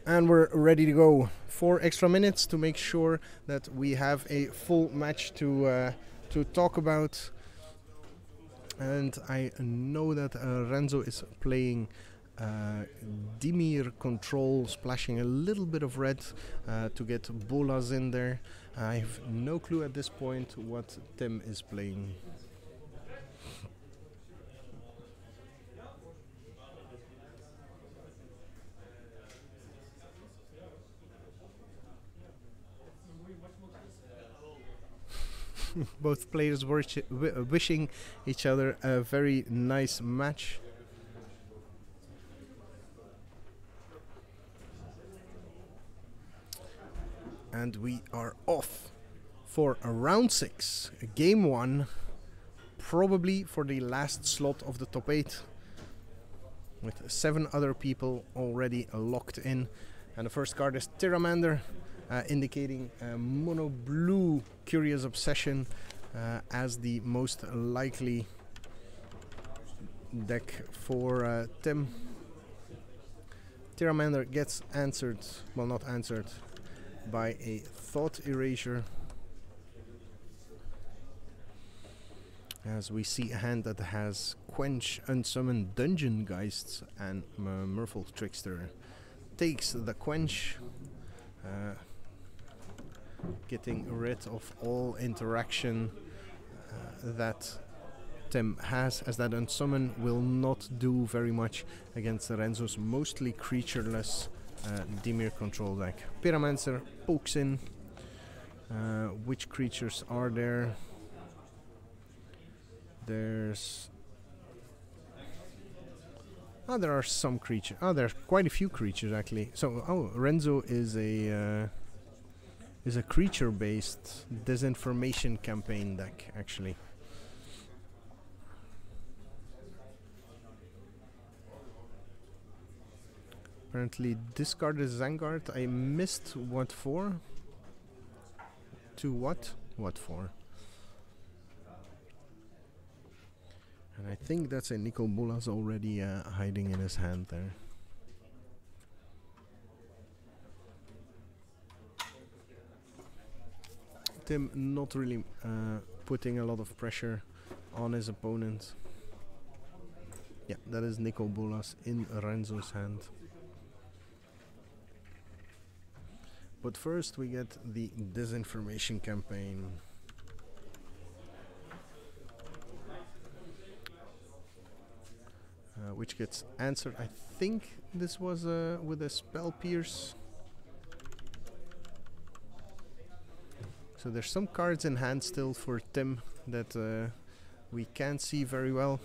And we're ready to go. 4 extra minutes to make sure that we have a full match to talk about. And I know that Renzo is playing Dimir control, splashing a little bit of red to get bolas in there. I have no clue at this point what Tim is playing. Both players wishing each other a very nice match. And we are off for a round 6, game 1, probably for the last slot of the top 8, with 7 other people already locked in. And the first card is Pteramander, indicating mono blue Curious Obsession as the most likely deck for Tim. Pteramander gets answered, well, not answered, by a Thought Erasure, as we see a hand that has Quench, Unsummon, Dungeon Geists and Merfolk Trickster. Takes the Quench, getting rid of all interaction that Tim has, as that Unsummon will not do very much against Renzo's mostly creatureless Dimir control deck. Pyromancer pokes in. Which creatures are there? There's... there are some creatures. There's quite a few creatures actually. So, Renzo is a creature-based disinformation campaign deck actually. Apparently discarded Vanguard. I missed what for. To what? What for? And I think that's a Nicol Bolas already hiding in his hand there. Tim not really putting a lot of pressure on his opponent. Yeah, that is Nicol Bolas in Renzo's hand. But first we get the disinformation campaign. Which gets answered. I think this was with a Spell Pierce. So there's some cards in hand still for Tim that we can't see very well.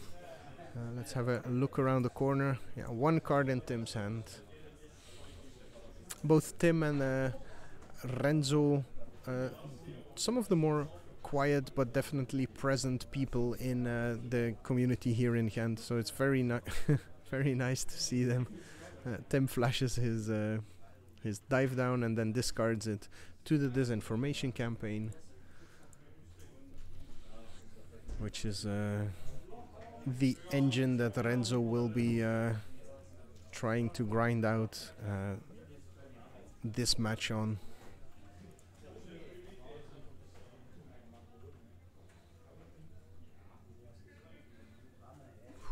Let's have a look around the corner. Yeah, 1 card in Tim's hand. Both Tim and Renzo, some of the more quiet but definitely present people in the community here in Ghent, so it's very very nice to see them. Tim flashes his dive down and then discards it to the disinformation campaign, which is the engine that Renzo will be trying to grind out this match on.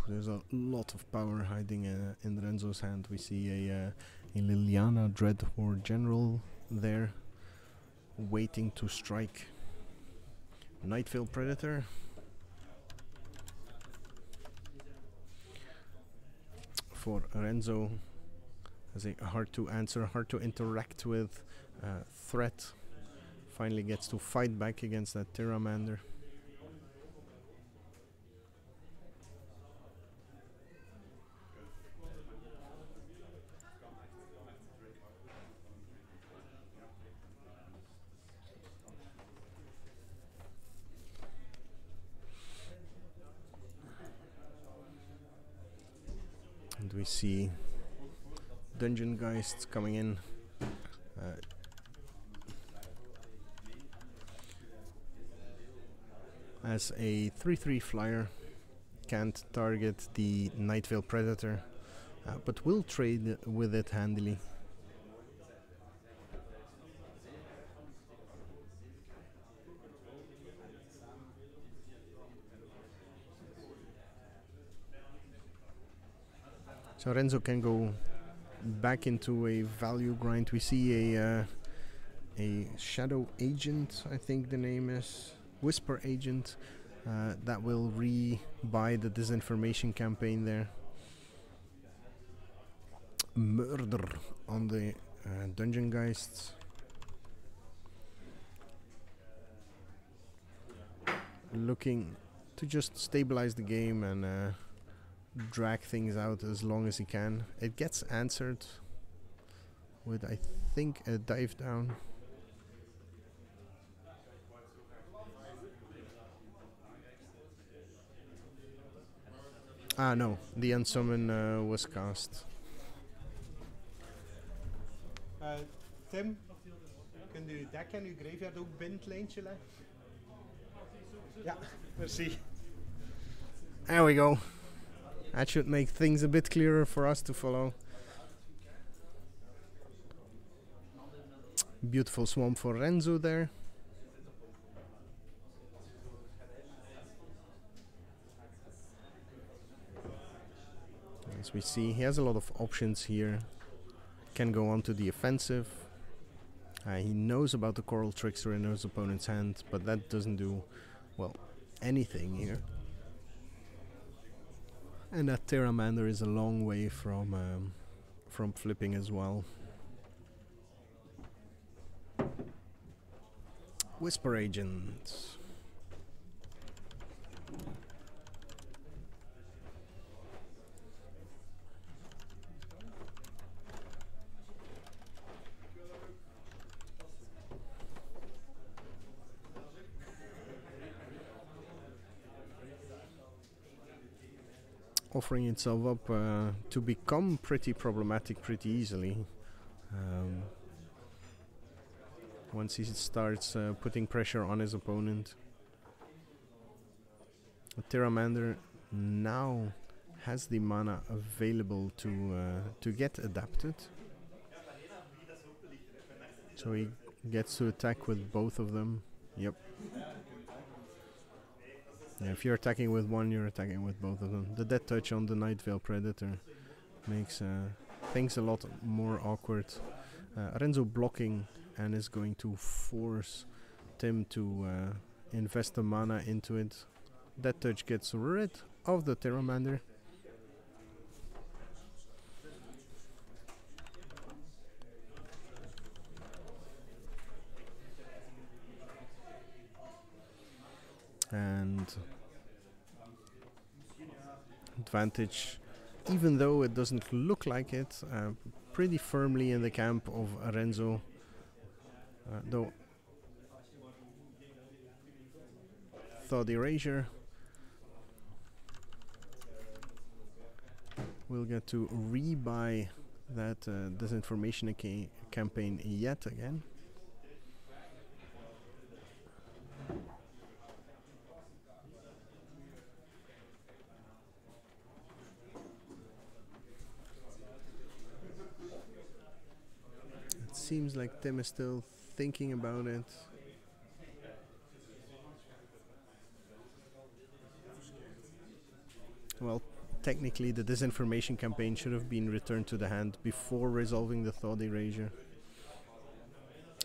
There's a lot of power hiding in Renzo's hand. We see a Liliana Dreadhorde General there, waiting to strike. Nightveil Predator. For Renzo, as a hard to answer, hard to interact with threat. Finally gets to fight back against that Pteramander. And we see Dungeon Geists coming in. As a 3/3 flyer, can't target the Nightveil Predator, but will trade with it handily. So Renzo can go back into a value grind. We see a shadow agent, I think the name is, whisper agent, that will re-buy the disinformation campaign there. Murder on the dungeon geists. Looking to just stabilize the game and drag things out as long as he can. It gets answered with, I think, a dive down. Ah no, the unsummon was cast. Tim, kun je uw deck en uw graveyard ook binnen het lijntje leggen? Ja, merci. There we go. That should make things a bit clearer for us to follow. Beautiful swamp for Renzo there. As we see, he has a lot of options here. Can go on to the offensive. He knows about the Coral Trickster in his opponent's hand, but that doesn't do, well, anything here. And that Terramander is a long way from flipping as well. Whisper Agent. Offering itself up to become pretty problematic pretty easily. Once he starts putting pressure on his opponent. Terramander now has the mana available to get adapted. So he gets to attack with both of them. Yep. Yeah, if you're attacking with one, you're attacking with both of them. The Death Touch on the Nightveil Predator makes things a lot more awkward. Renzo blocking and is going to force Tim to invest the mana into it. Death Touch gets rid of the Terramander. And advantage, even though it doesn't look like it, pretty firmly in the camp of Renzo. Though Thought Erasure will get to rebuy that disinformation campaign yet again. Seems like Tim is still thinking about it. Well, technically the disinformation campaign should have been returned to the hand before resolving the Thought Erasure.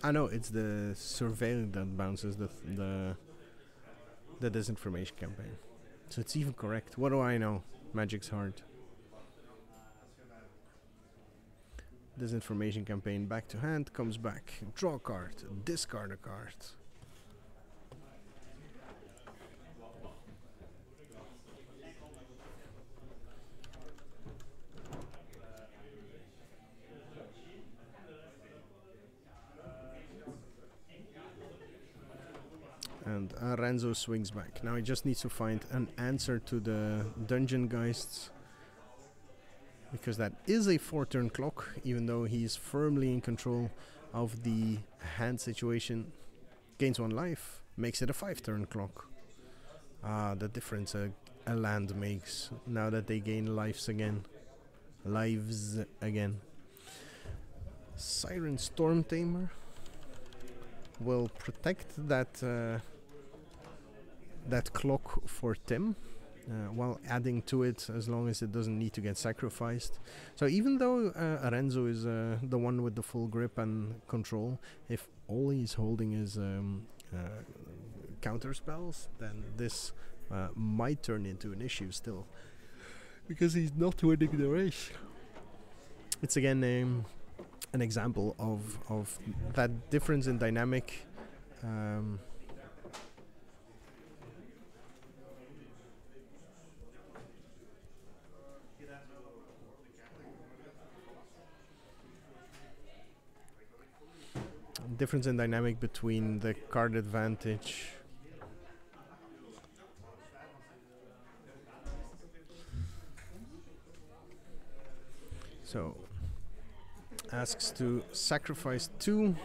Ah no, it's the Surveil that bounces the disinformation campaign. So it's even correct. What do I know? Magic's hard. Disinformation campaign back to hand, comes back, draw a card, discard a card. And Renzo swings back. Now he just needs to find an answer to the Dungeon Geists, because that is a 4-turn clock, even though he's firmly in control of the hand situation. Gains 1 life, makes it a 5-turn clock. The difference a land makes now that they gain lives again. Siren Storm Tamer will protect that that clock for Tim. while adding to it, as long as it doesn't need to get sacrificed. So even though Renzo is the one with the full grip and control, if all he's holding is counter spells, then this might turn into an issue still, because he's not winning the race. It's again an example of that difference in dynamic. Difference in dynamic between the card advantage so asks to sacrifice 2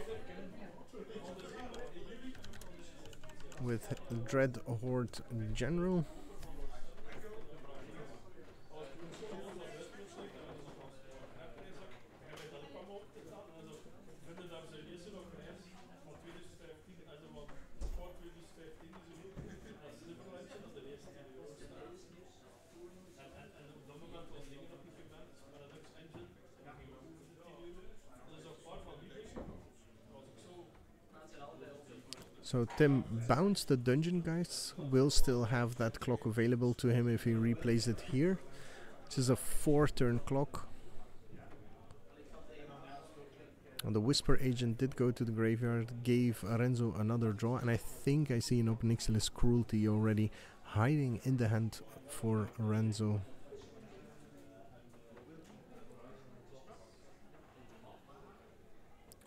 with Dread Horde General. So Tim bounced the Dungeon Geists, will still have that clock available to him if he replays it here. This is a 4-turn clock. And the Whisper Agent did go to the graveyard, gave Renzo another draw, and I think I see an Obnixilis Cruelty already hiding in the hand for Renzo.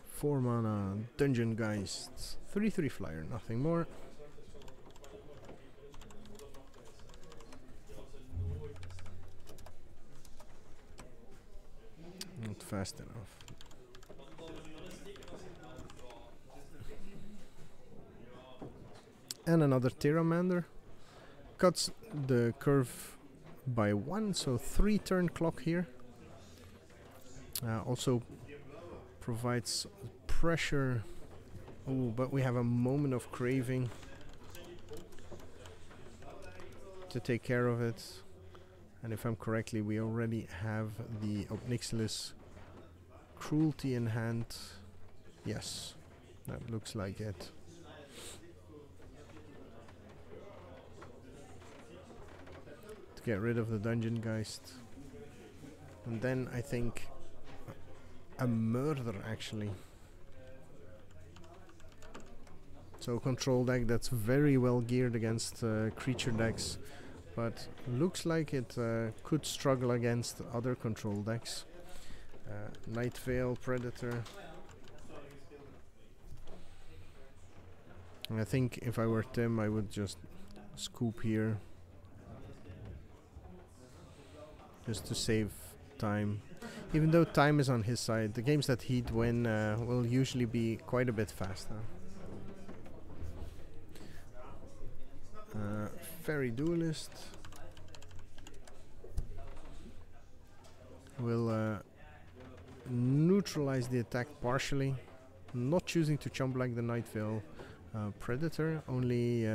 Four mana, Dungeon Geist, 3/3 flyer, nothing more. Not fast enough. And another Terramander. Cuts the curve by 1, so 3-turn clock here. Also provides pressure. Oh, but we have a Moment of Craving to take care of it. And if I'm correctly, we already have the Obnixilis Cruelty in hand. Yes, that looks like it. To get rid of the Dungeon Geist. And then I think a Murder, actually. So control deck that's very well geared against creature decks, but looks like it could struggle against other control decks. Night Veil, Predator. And I think if I were Tim, I would just scoop here, just to save time. Even though time is on his side, the games that he'd win will usually be quite a bit faster. Fairy Duelist will neutralize the attack partially, not choosing to chump like the Night Veil Predator, only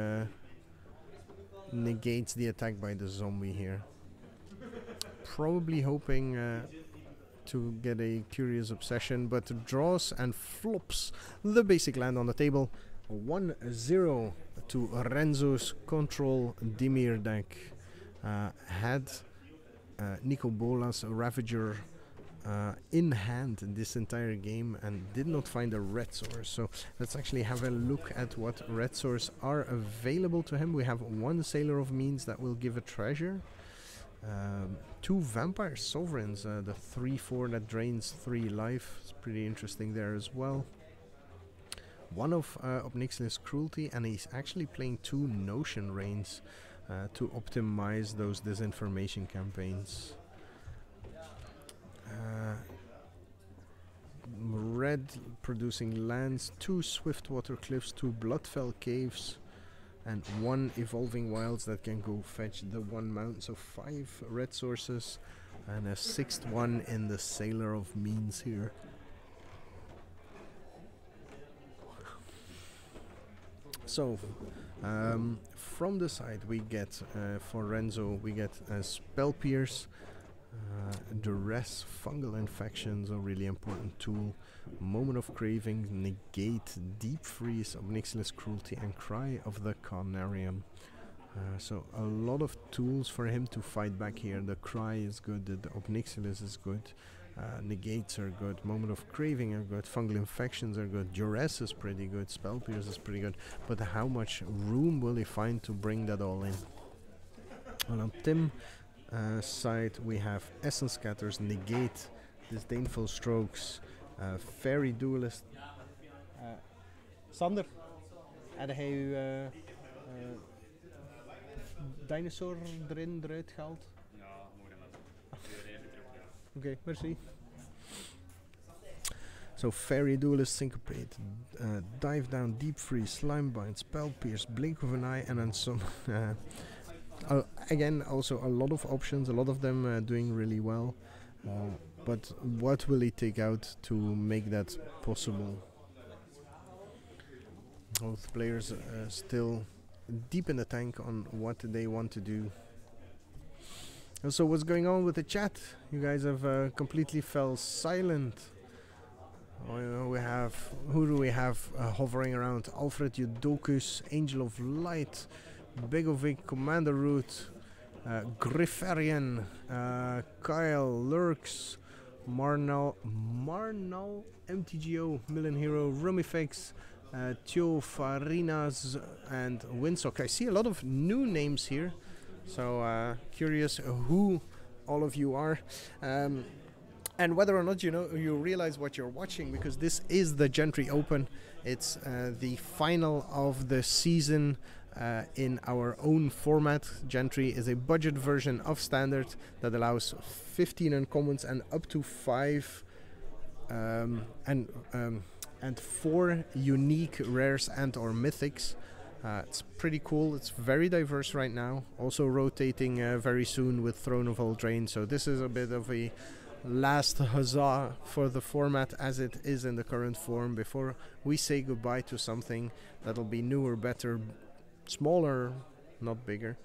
negates the attack by the zombie here. Probably hoping to get a Curious Obsession, but draws and flops the basic land on the table. 1-0 to Renzo's control Dimir deck. Had Nico Bola's Ravager in hand in this entire game and did not find a red source. So let's actually have a look at what red source are available to him. We have 1 Sailor of Means that will give a treasure. 2 Vampire Sovereigns, the 3/4 that drains 3 life. It's pretty interesting there as well. 1 of Obnixilis Cruelty, and he's actually playing 2 Notion Rains to optimize those disinformation campaigns. Red producing lands, 2 Swiftwater Cliffs, 2 Bloodfell Caves, and 1 Evolving Wilds that can go fetch the 1 mountain. So 5 red sources and a 6th one in the Sailor of Means here. So, from the side we get, for Renzo, we get Spell Pierce, Duress, Fungal Infections, a really important tool, Moment of Craving, Negate, Deep Freeze, Obnixilis Cruelty, and Cry of the Carnarium. So a lot of tools for him to fight back here. The Cry is good, the Obnixilis is good, Negates are good, Moment of Craving are good, Fungal Infections are good, Duress is pretty good, Spell Pierce is pretty good, but how much room will he find to bring that all in? Well, on Tim side we have Essence Scatters, Negate, Disdainful Strokes, Fairy Duelist. Sander, had hij uw dinosaur eruit gehaald? Ja, morgen dan. Oké, merci. So Fairy Duelist, Syncopate, Dive Down, Deep Freeze, Slime Bind, Spell Pierce, Blink of an Eye, and then some. Again, also a lot of options, a lot of them doing really well. But what will he take out to make that possible? Both players still deep in the tank on what they want to do. So what's going on with the chat? You guys have completely fell silent. We have, who do we have hovering around? Alfred Eudokus, Angel of Light, Begovic, Commander Root, Griffarian, Kyle, Lurks, Marnal, MTGO, Millen Hero, Rumifex, Tio, Farinas, and Windsock. I see a lot of new names here, so curious who all of you are. And whether or not you realize what you're watching, because this is the Gentry Open. It's the final of the season in our own format. Gentry is a budget version of Standard that allows 15 uncommons and up to 5 and 4 unique rares and or mythics. It's pretty cool. It's very diverse right now. Also rotating very soon with Throne of Eldraine. So this is a bit of a last huzzah for the format as it is in the current form before we say goodbye to something that'll be newer, better, smaller, not bigger,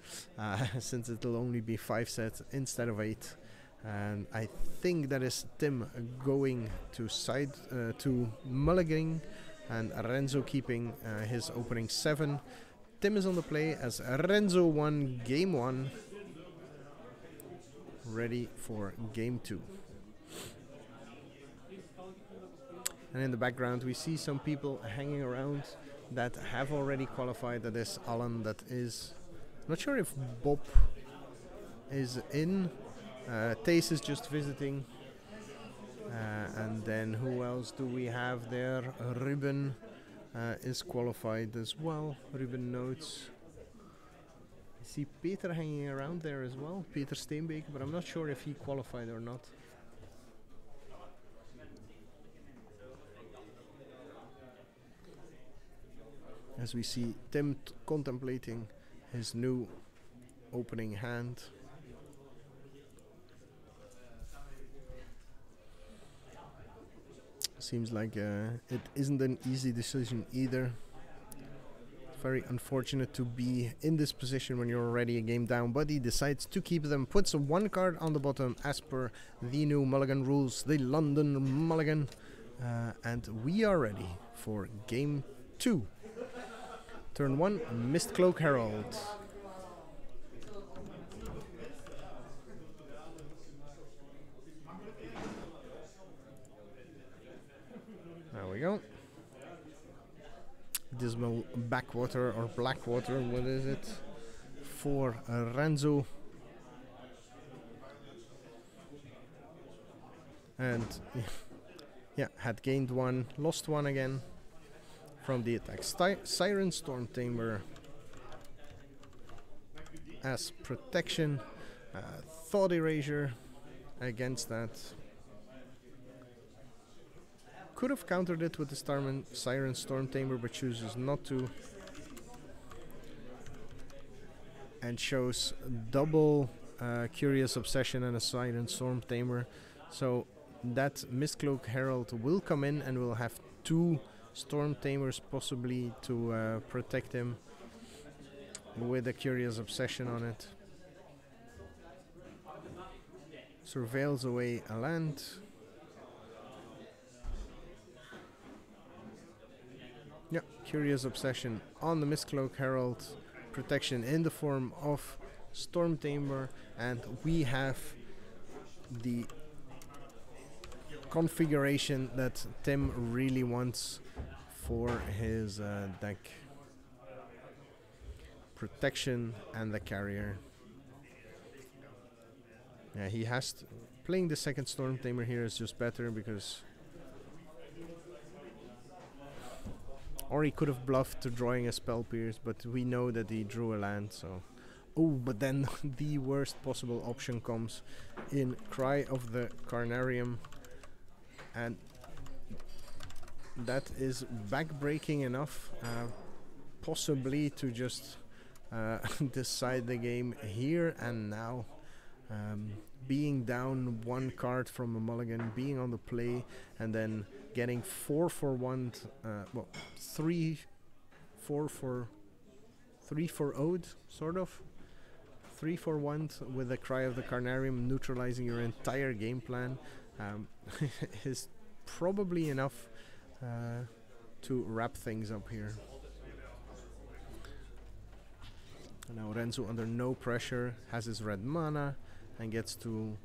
since it'll only be 5 sets instead of 8. And I think that is Tim going to to mulliganing, and Renzo keeping his opening 7. Tim is on the play as Renzo won game 1, ready for game 2. And in the background we see some people hanging around that have already qualified. That is Alan, that is, not sure if Bob is in, Tace is just visiting, and then who else do we have there? Ruben is qualified as well, Ruben Notes. I see Peter hanging around there as well, Peter Steenbeek, but I'm not sure if he qualified or not. As we see Tim contemplating his new opening hand. Seems like it isn't an easy decision either. Very unfortunate to be in this position when you're already a game down, but he decides to keep them, puts 1 card on the bottom as per the new mulligan rules, the London mulligan, and we are ready for game 2. Turn 1, Mistcloak Herald. There we go. Dismal Backwater or Blackwater, what is it? For Renzo. And yeah, had gained 1, lost 1 again from the attack. Siren Storm Tamer as protection. Thought Erasure against that. Could have countered it with the Siren Storm Tamer, but chooses not to. And shows double Curious Obsession and a Siren Storm Tamer. So that Mistcloak Herald will come in and will have 2 Storm Tamers possibly to protect him with a Curious Obsession on it. Surveils away a land. Yeah, Curious Obsession on the Mistcloak Herald. Protection in the form of Storm Tamer, and we have the configuration that Tim really wants for his deck. Protection and the carrier. Yeah, he has to, playing the second Storm Tamer here is just better because, or he could have bluffed to drawing a Spell Pierce, but we know that he drew a land, so. Oh, but then the worst possible option comes in Cry of the Carnarium, and that is backbreaking enough, possibly to just decide the game here and now. Being down one card from a mulligan, being on the play, and then getting 4 for 1, well, 3 for Ode, sort of. 3 for 1 with the Cry of the Carnarium, neutralizing your entire game plan, is probably enough to wrap things up here. Now Renzo, under no pressure, has his red mana and gets to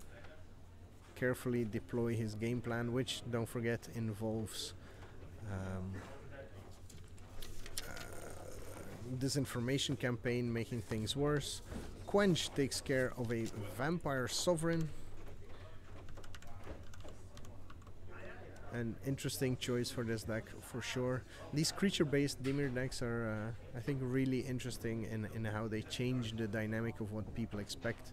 carefully deploy his game plan, which, don't forget, involves disinformation campaign, making things worse. Quench takes care of a Vampire Sovereign. An interesting choice for this deck, for sure. These creature-based Dimir decks are, I think, really interesting in how they change the dynamic of what people expect.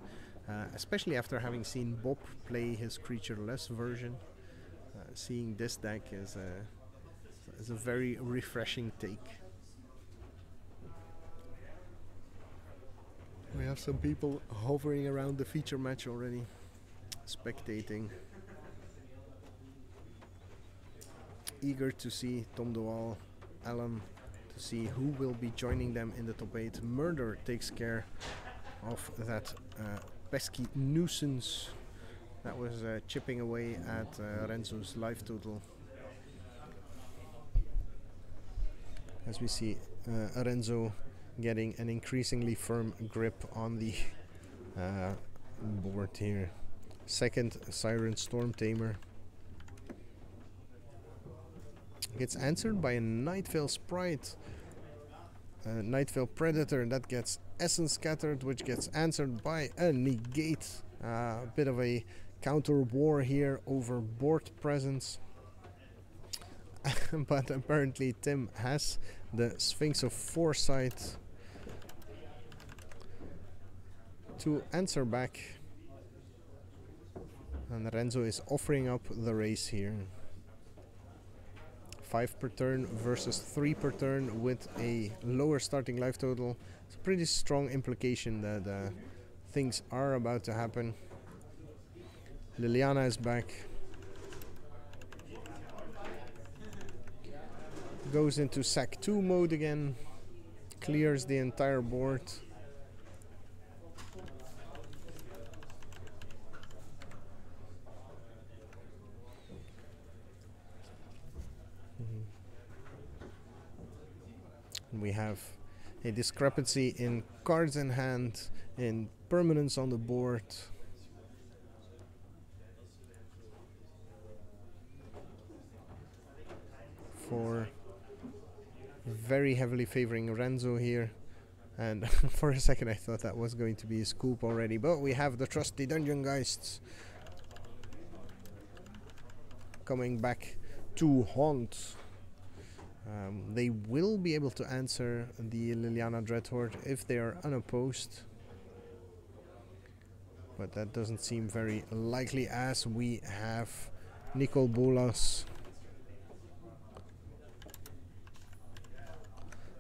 Especially after having seen Bob play his creature-less version. Seeing this deck is a very refreshing take. We have some people hovering around the feature match already, spectating. Eager to see Tom Doal, Alan, to see who will be joining them in the top 8. Murder takes care of that pesky nuisance that was chipping away at Renzo's life total. As we see Renzo getting an increasingly firm grip on the board here. Second Siren Storm Tamer gets answered by a Nightveil Sprite. Nightveil Predator, that gets Essence Scattered, which gets answered by a Negate. A bit of a counter war here over board presence. But apparently Tim has the Sphinx of Foresight to answer back. And Renzo is offering up the race here. 5 per turn versus 3 per turn with a lower starting life total. It's a pretty strong implication that things are about to happen. Liliana is back. Goes into sack 2 mode again. Clears the entire board. We have a discrepancy in cards in hand, in permanence on the board. For very heavily favoring Renzo here. And for a second I thought that was going to be a scoop already, but we have the trusty Dungeon Geists coming back to haunt. They will be able to answer the Liliana Dreadhorde if they are unopposed, but that doesn't seem very likely, as we have Nicol Bolas,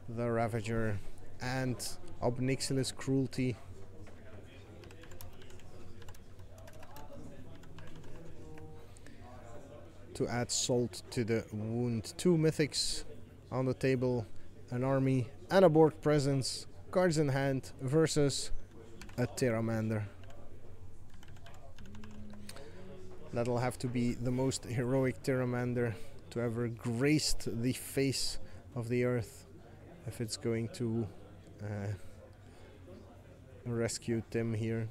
the Ravager, and Ob Nixilis Cruelty. to add salt to the wound. 2 mythics on the table, an army and a board presence, cards in hand versus a Pteramander. That'll have to be the most heroic Pteramander to ever graced the face of the earth if it's going to rescue Tim here,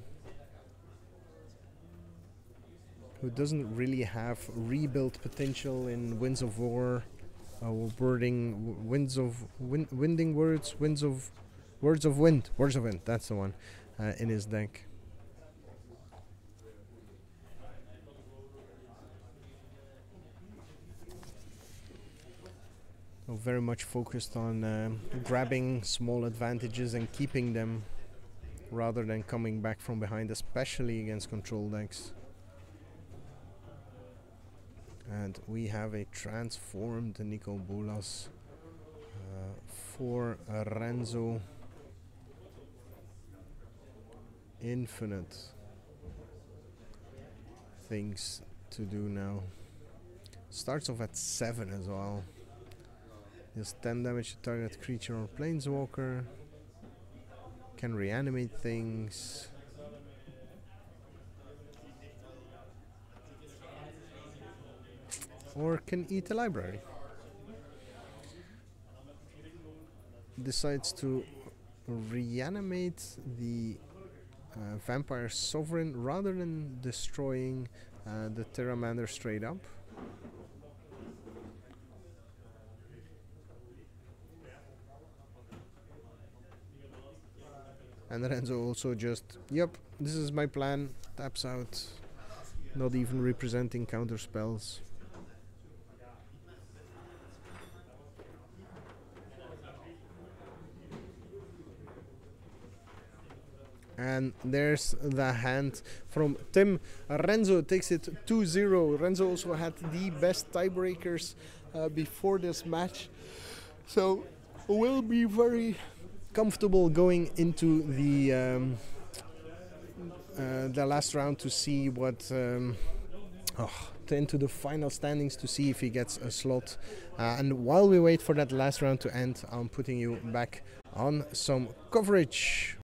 who doesn't really have rebuild potential in Winds of War or Words of Wind, that's the one in his deck. So very much focused on grabbing small advantages and keeping them rather than coming back from behind, especially against control decks. And we have a transformed Nico Bolas for Renzo. Infinite things to do now. Starts off at 7 as well. Deals 10 damage to target creature or planeswalker. Can reanimate things. Or can eat a library. Decides to reanimate the Vampire Sovereign rather than destroying the Pteramander straight up. And Renzo also just, yep, this is my plan, taps out, not even representing counter spells. And there's the hand from Tim. Renzo takes it 2-0. Renzo also had the best tiebreakers before this match, so will be very comfortable going into the last round to see what into the final standings to see if he gets a slot. And while we wait for that last round to end, I'm putting you back on some coverage.